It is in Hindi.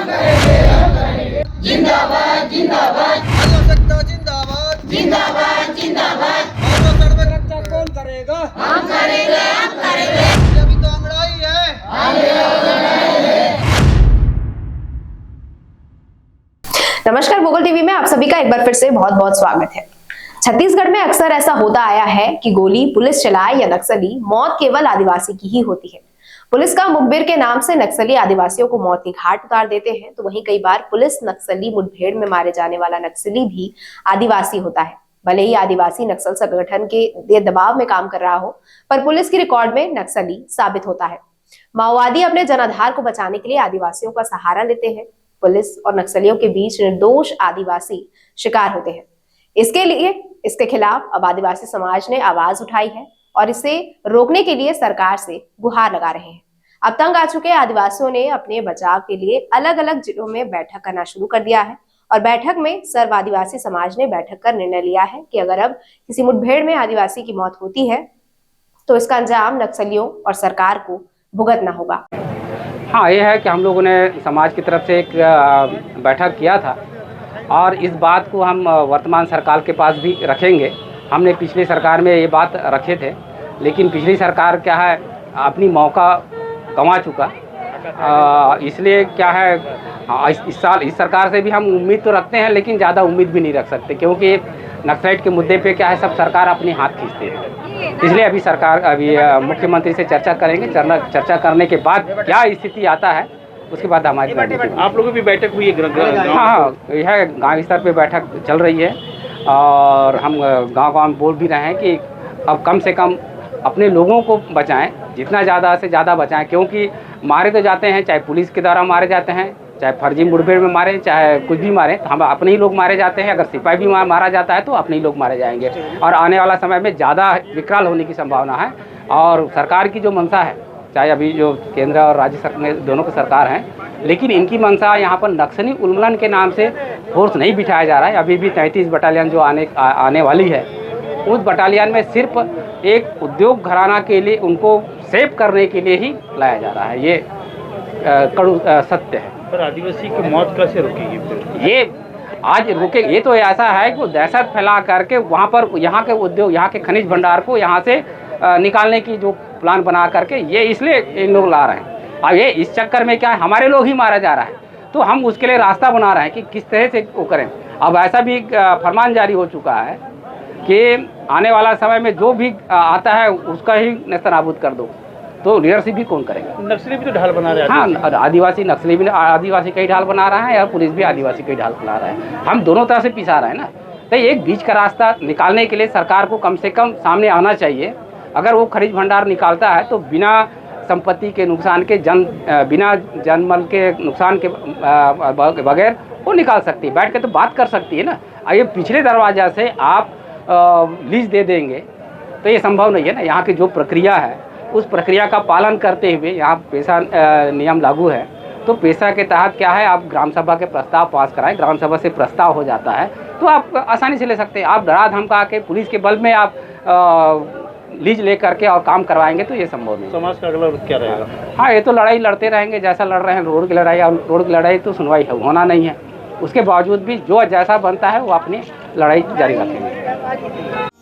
जिंदाबाद जिंदाबाद जिंदाबाद जिंदाबाद जिंदाबाद रक्षा कौन करेगा? हम करेंगे हम करेंगे। अभी तो अंगड़ाई है। नमस्कार, भूगोल टीवी में आप सभी का एक बार फिर से बहुत बहुत स्वागत है। छत्तीसगढ़ में अक्सर ऐसा होता आया है कि गोली पुलिस चलाए या नक्सली, मौत केवल आदिवासी की ही होती है। पुलिस का मुखबिर के नाम से नक्सली आदिवासियों को मौत की घाट उतार देते हैं, तो वहीं कई बार पुलिस नक्सली मुठभेड़ में मारे जाने वाला नक्सली भी आदिवासी होता है। भले ही आदिवासी नक्सल संगठन के दबाव में काम कर रहा हो, पर पुलिस की रिकॉर्ड में नक्सली साबित होता है। माओवादी अपने जनाधार को बचाने के लिए आदिवासियों का सहारा लेते हैं। पुलिस और नक्सलियों के बीच निर्दोष आदिवासी शिकार होते हैं। इसके खिलाफ अब आदिवासी समाज ने आवाज उठाई है और इसे रोकने के लिए सरकार से गुहार लगा रहे हैं। अब तंग आ चुके आदिवासियों ने अपने बचाव के लिए अलग अलग जिलों में बैठक करना शुरू कर दिया है और बैठक में सर्व आदिवासी समाज ने बैठक कर निर्णय लिया है कि अगर अब किसी मुठभेड़ में आदिवासी की मौत होती है तो इसका अंजाम नक्सलियों और सरकार को भुगतना होगा। हाँ, ये है कि हम लोगों ने समाज की तरफ से एक बैठक किया था और इस बात को हम वर्तमान सरकार के पास भी रखेंगे। हमने पिछली सरकार में ये बात रखे थे, लेकिन पिछली सरकार क्या है अपनी मौका गंवा चुका। इसलिए क्या है इस साल इस सरकार से भी हम उम्मीद तो रखते हैं, लेकिन ज़्यादा उम्मीद भी नहीं रख सकते, क्योंकि नक्सलाइट के मुद्दे पे क्या है सब सरकार अपने हाथ खींचते हैं। इसलिए अभी मुख्यमंत्री से चर्चा करेंगे। चर्चा करने के बाद क्या स्थिति आता है उसके बाद हमारी आप लोगों की बैठक हुई है? हाँ, यह गाँव स्तर पे बैठक चल रही है और हम गांव में बोल भी रहे हैं कि अब कम से कम अपने लोगों को बचाएं, जितना ज़्यादा से ज़्यादा बचाएं, क्योंकि मारे तो जाते हैं, चाहे पुलिस के द्वारा मारे जाते हैं, चाहे फर्जी मुठभेड़ में मारे, चाहे कुछ भी मारे, तो हम अपने ही लोग मारे जाते हैं। अगर सिपाही भी मारा जाता है तो अपने ही लोग मारे जाएंगे और आने वाला समय में ज़्यादा विकराल होने की संभावना है। और सरकार की जो मंशा है, चाहे अभी जो केंद्र और राज्य सरकार में दोनों की सरकार हैं, लेकिन इनकी मंशा यहाँ पर नक्सली उन्मूलन के नाम से फोर्स नहीं बिठाया जा रहा है। अभी भी 33 बटालियन जो आने वाली है, उस बटालियन में सिर्फ एक उद्योग घराना के लिए उनको सेव करने के लिए ही लाया जा रहा है। ये कड़ू सत्य है। पर आदिवासी की मौत कैसे रुकेगी? ये आज रुके, ये तो ऐसा है कि वो दहशत फैला करके वहाँ पर यहाँ के उद्योग, यहाँ के खनिज भंडार को यहाँ से निकालने की जो प्लान बना करके ये इसलिए इन लोग ला रहे हैं। अब ये इस चक्कर में क्या है हमारे लोग ही मारा जा रहा है, तो हम उसके लिए रास्ता बना रहे हैं कि किस तरह से वो करें। अब ऐसा भी फरमान जारी हो चुका है कि आने वाला समय में जो भी आता है उसका ही नेस्तनाबूद कर दो, तो लीडरशिप भी कौन करेगा? नक्सली भी तो ढाल बना रहे हैं। हाँ, आदिवासी नक्सली भी आदिवासी का ही ढाल बना रहा है और पुलिस भी आदिवासी का ही ढाल बना रहा है। हम दोनों तरह से पिसा रहे हैं ना, तो एक बीच का रास्ता निकालने के लिए सरकार को कम से कम सामने आना चाहिए। अगर वो खनिज भंडार निकालता है तो बिना संपत्ति के नुकसान के बिना जनमल के नुकसान के बगैर वो निकाल सकती है, बैठ के तो बात कर सकती है ना। ये पिछले दरवाजा से आप लीज दे देंगे तो ये संभव नहीं है ना। यहाँ की जो प्रक्रिया है उस प्रक्रिया का पालन करते हुए यहाँ पैसा नियम लागू है, तो पैसा के तहत क्या है आप ग्राम सभा के प्रस्ताव पास कराएं, ग्राम सभा से प्रस्ताव हो जाता है तो आप आसानी से ले सकते हैं। आप डरा धमका के पुलिस के बल में आप लीज ले करके और काम करवाएंगे तो ये संभव नहीं। समाज का अगला रुख क्या रहेगा? हाँ, ये तो लड़ाई लड़ते रहेंगे जैसा लड़ रहे हैं रोड की लड़ाई, और रोड की लड़ाई तो सुनवाई होना नहीं है। उसके बावजूद भी जो जैसा बनता है वो अपनी लड़ाई जारी रखेंगे।